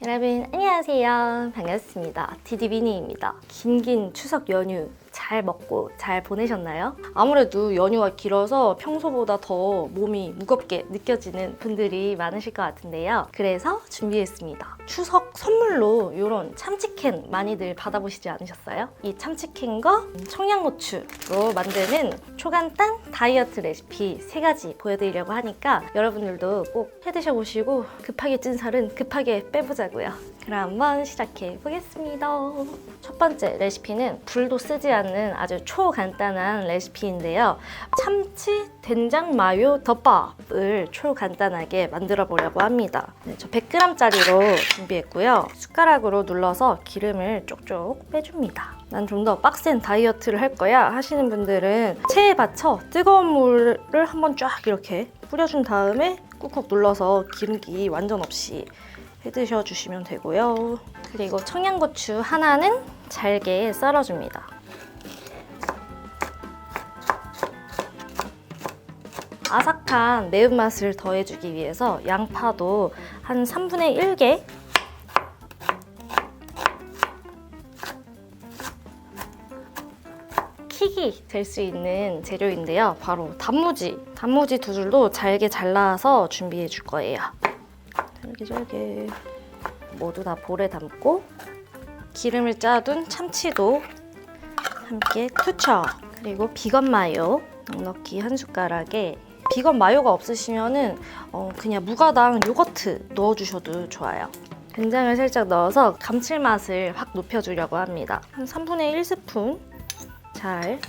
여러분 안녕하세요. 반갑습니다. 디디미니입니다. 긴 추석 연휴 잘 먹고 잘 보내셨나요? 아무래도 연휴가 길어서 평소보다 더 몸이 무겁게 느껴지는 분들이 많으실 것 같은데요. 그래서 준비했습니다. 추석 선물로 이런 참치캔 많이들 받아보시지 않으셨어요? 이 참치캔과 청양고추로 만드는 초간단 다이어트 레시피 3가지 보여드리려고 하니까 여러분들도 꼭 해드셔보시고 급하게 찐 살은 급하게 빼보자고요. 그럼 한번 시작해 보겠습니다. 첫 번째 레시피는 불도 쓰지 않는 아주 초간단한 레시피인데요. 참치 된장 마요 덮밥을 초간단하게 만들어 보려고 합니다. 저 100g짜리로 준비했고요. 숟가락으로 눌러서 기름을 쪽쪽 빼줍니다. 난 좀 더 빡센 다이어트를 할 거야 하시는 분들은 체에 받쳐 뜨거운 물을 한번 쫙 이렇게 뿌려준 다음에 꾹꾹 눌러서 기름기 완전 없이 해드셔 주시면 되고요. 그리고 청양고추 하나는 잘게 썰어줍니다. 아삭한 매운맛을 더해주기 위해서 양파도 한 3분의 1개 킥이 될 수 있는 재료인데요. 바로 단무지 2줄도 잘게 잘라서 준비해 줄 거예요. 잘게 모두 다 볼에 담고 기름을 짜둔 참치도 함께 투척. 그리고 비건 마요 넉넉히 한 숟가락에 비건 마요가 없으시면은 그냥 무가당 요거트 넣어주셔도 좋아요. 된장을 살짝 넣어서 감칠맛을 확 높여주려고 합니다. 한 3분의 1스푼 잘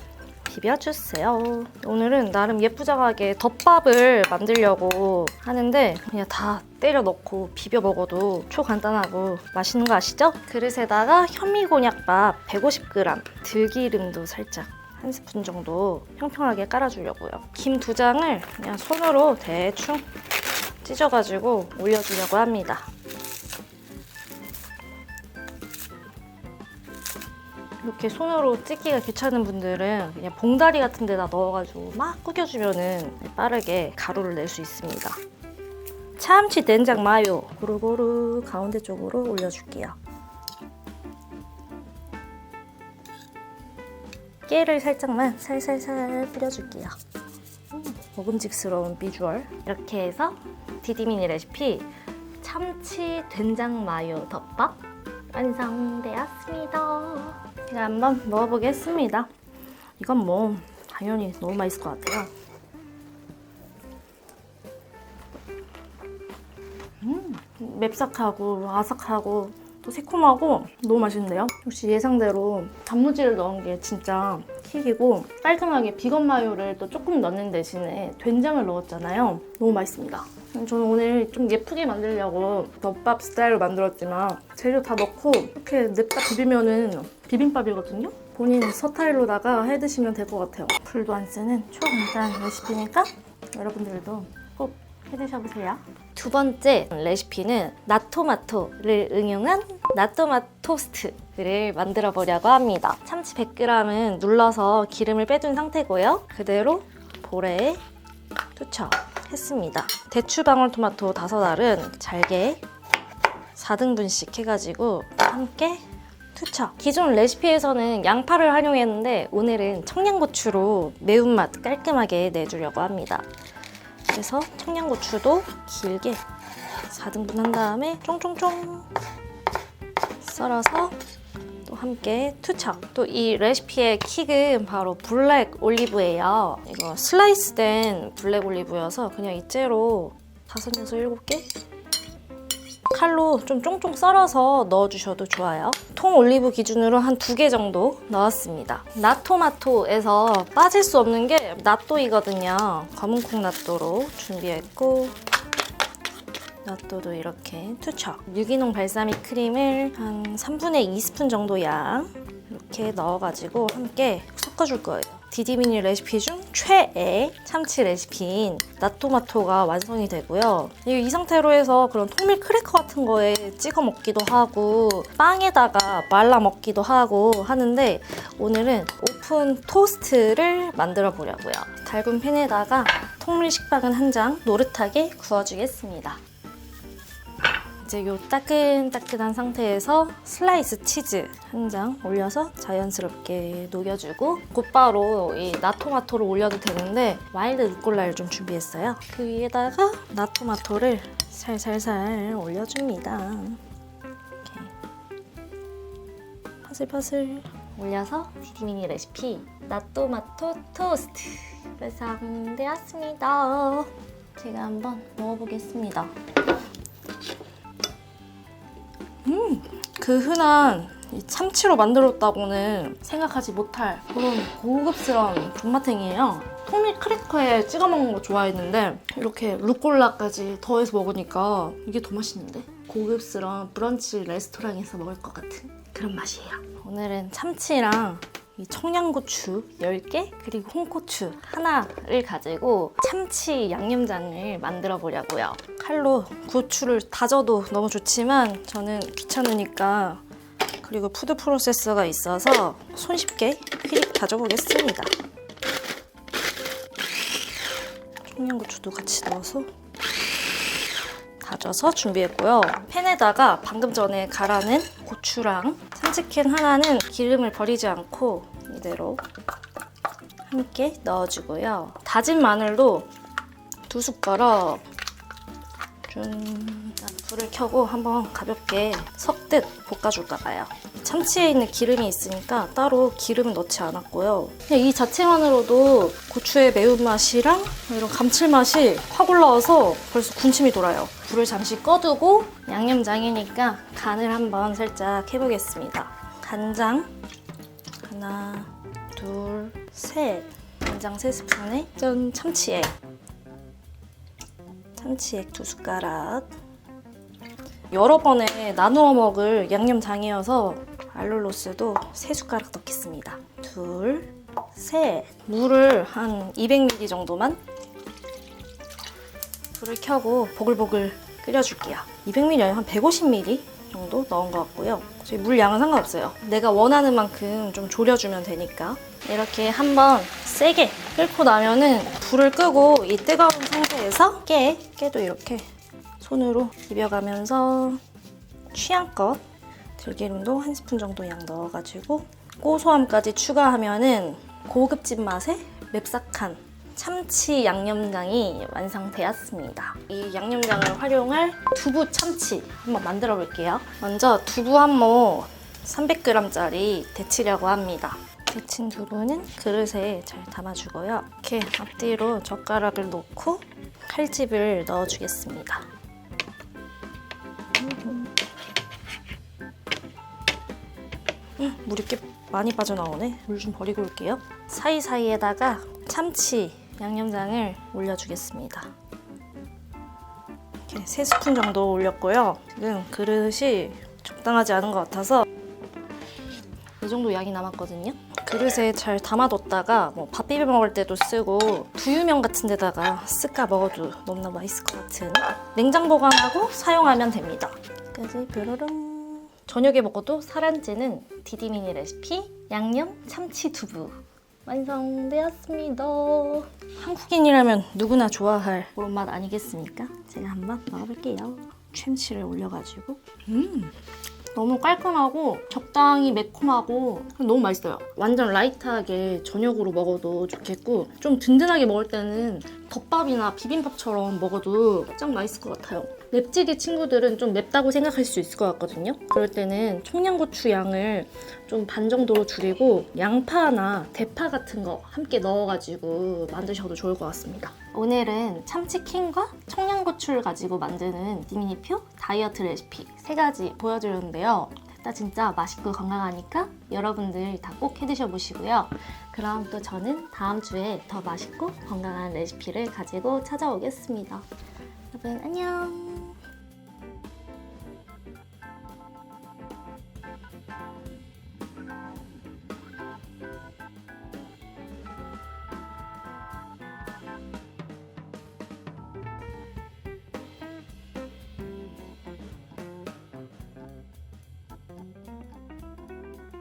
비벼주세요. 오늘은 나름 예쁘장하게 덮밥을 만들려고 하는데 그냥 다 때려 넣고 비벼 먹어도 초간단하고 맛있는 거 아시죠? 그릇에다가 현미곤약밥 150g, 들기름도 살짝 한 스푼 정도 평평하게 깔아주려고요. 김 2장을 그냥 손으로 대충 찢어가지고 올려주려고 합니다. 이렇게 손으로 찢기가 귀찮은 분들은 그냥 봉다리 같은 데다 넣어가지고 막 구겨주면은 빠르게 가루를 낼 수 있습니다. 참치 된장 마요 고루고루 가운데 쪽으로 올려줄게요. 깨를 살짝만 살살살 뿌려줄게요. 먹음직스러운 비주얼. 이렇게 해서 디디미니 레시피 참치 된장 마요 덮밥 완성되었습니다. 제가 한번 먹어보겠습니다. 이건 뭐 당연히 너무 맛있을 것 같아요. 맵싹하고 아삭하고 또 새콤하고 너무 맛있는데요? 역시 예상대로 단무지를 넣은 게 진짜 킥이고 깔끔하게 비건 마요를 또 조금 넣는 대신에 된장을 넣었잖아요. 너무 맛있습니다. 저는 오늘 좀 예쁘게 만들려고 덮밥 스타일로 만들었지만 재료 다 넣고 이렇게 냅다 비비면은 비빔밥이거든요? 본인 스타일로다가 해드시면 될 것 같아요. 불도 안 쓰는 초간단 레시피니까 여러분들도 꼭 해드셔보세요. 두 번째 레시피는 낫토마토를 응용한 낫토마토 토스트를 만들어 보려고 합니다. 참치 100g은 눌러서 기름을 빼둔 상태고요. 그대로 볼에 투척했습니다. 대추방울토마토 5알은 잘게 4등분씩 해가지고 함께 투척. 기존 레시피에서는 양파를 활용했는데 오늘은 청양고추로 매운맛 깔끔하게 내주려고 합니다. 그래서 청양고추도 길게 4등분 한 다음에 쫑쫑쫑 썰어서 또 함께 투척. 또 이 레시피의 킥은 바로 블랙 올리브예요. 이거 슬라이스된 블랙 올리브여서 그냥 이째로 5, 6, 7개? 칼로 좀 쫑쫑 썰어서 넣어주셔도 좋아요. 통 올리브 기준으로 한 2개 정도 넣었습니다. 낫토마토에서 빠질 수 없는 게 낫또이거든요. 검은콩 낫또로 준비했고 낫또도 이렇게 투척. 유기농 발사믹 크림을 한 3분의 2스푼 정도 양 이렇게 넣어가지고 함께 섞어줄 거예요. 디디미니 레시피 중 최애 참치 레시피인 낫토마토가 완성이 되고요. 이 상태로 해서 그런 통밀 크래커 같은 거에 찍어 먹기도 하고 빵에다가 말라 먹기도 하고 하는데 오늘은 오픈 토스트를 만들어 보려고요. 달군 팬에다가 통밀 식빵은 한 장 노릇하게 구워주겠습니다. 이제 요 따끈따끈한 상태에서 슬라이스 치즈 한 장 올려서 자연스럽게 녹여주고 곧바로 이 나토마토를 올려도 되는데 와일드 루꼴라를 좀 준비했어요. 그 위에다가 나토마토를 살살살 올려줍니다. 이렇게 파슬파슬 올려서 디디미니 레시피 나토마토 토스트 완성되었습니다. 제가 한번 먹어보겠습니다. 그 흔한 이 참치로 만들었다고는 생각하지 못할 그런 고급스러운 존맛탱이에요. 토밀 크래커에 찍어 먹는 거 좋아했는데 이렇게 루꼴라까지 더해서 먹으니까 이게 더 맛있는데? 고급스러운 브런치 레스토랑에서 먹을 것 같은 그런 맛이에요. 오늘은 참치랑 이 청양고추 10개 그리고 홍고추 하나를 가지고 참치 양념장을 만들어 보려고요. 칼로 고추를 다져도 너무 좋지만 저는 귀찮으니까 그리고 푸드 프로세서가 있어서 손쉽게 휘릭 다져보겠습니다. 청양고추도 같이 넣어서 다져서 준비했고요. 팬에다가 방금 전에 갈아낸 고추랑 참치캔 하나는 기름을 버리지 않고 이대로 함께 넣어주고요. 다진 마늘도 2숟가락 불을 켜고 한번 가볍게 섞듯 볶아줄까 봐요. 참치에 있는 기름이 있으니까 따로 기름은 넣지 않았고요. 그냥 이 자체만으로도 고추의 매운맛이랑 이런 감칠맛이 확 올라와서 벌써 군침이 돌아요. 불을 잠시 꺼두고 양념장이니까 간을 한번 살짝 해보겠습니다. 간장 하나, 둘, 셋. 간장 3스푼에 짠 참치액 2숟가락. 여러 번에 나누어 먹을 양념장이어서 알룰로스도 3숟가락 넣겠습니다. 둘, 셋. 물을 한 200ml 정도만 불을 켜고 보글보글 끓여줄게요. 200ml 아니면 한 150ml 정도 넣은 것 같고요. 저희 물 양은 상관없어요. 내가 원하는 만큼 좀 졸여주면 되니까. 이렇게 한번 세게 끓고 나면은 불을 끄고 이 뜨거운 상태에서 깨도 이렇게 손으로 비벼가면서 취향껏 들기름도 1스푼 정도 양 넣어가지고 고소함까지 추가하면은 고급진 맛의 맵싹한 참치 양념장이 완성되었습니다. 이 양념장을 활용할 두부 참치 한번 만들어 볼게요. 먼저 두부 한 모 300g짜리 데치려고 합니다. 데친 두부는 그릇에 잘 담아주고요. 이렇게 앞뒤로 젓가락을 놓고 칼집을 넣어주겠습니다. 물이 꽤 많이 빠져나오네. 물 좀 버리고 올게요. 사이사이에다가 참치 양념장을 올려주겠습니다. 이렇게 3스푼 정도 올렸고요. 지금 그릇이 적당하지 않은 것 같아서 이 정도 양이 남았거든요. 그릇에 잘 담아뒀다가 밥 비벼 먹을 때도 쓰고 두유면 같은 데다가 쓱까 먹어도 너무나 맛있을 것 같은 냉장 보관하고 사용하면 됩니다. 여기까지 뾰로롱. 저녁에 먹어도 살 안 찌는 디디미니 레시피 양념 참치 두부 완성되었습니다. 한국인이라면 누구나 좋아할 그런 맛 아니겠습니까? 제가 한번 먹어볼게요. 참치를 올려가지고 너무 깔끔하고 적당히 매콤하고 너무 맛있어요. 완전 라이트하게 저녁으로 먹어도 좋겠고 좀 든든하게 먹을 때는 덮밥이나 비빔밥처럼 먹어도 짱 맛있을 것 같아요. 맵찔이 친구들은 좀 맵다고 생각할 수 있을 것 같거든요. 그럴 때는 청양고추 양을 좀 반 정도로 줄이고 양파나 대파 같은 거 함께 넣어가지고 만드셔도 좋을 것 같습니다. 오늘은 참치캔과 청양고추를 가지고 만드는 디미니표 다이어트 레시피 3가지 보여드렸는데요. 다 진짜 맛있고 건강하니까 여러분들 다 꼭 해드셔보시고요. 그럼 또 저는 다음 주에 더 맛있고 건강한 레시피를 가지고 찾아오겠습니다. 여러분 안녕!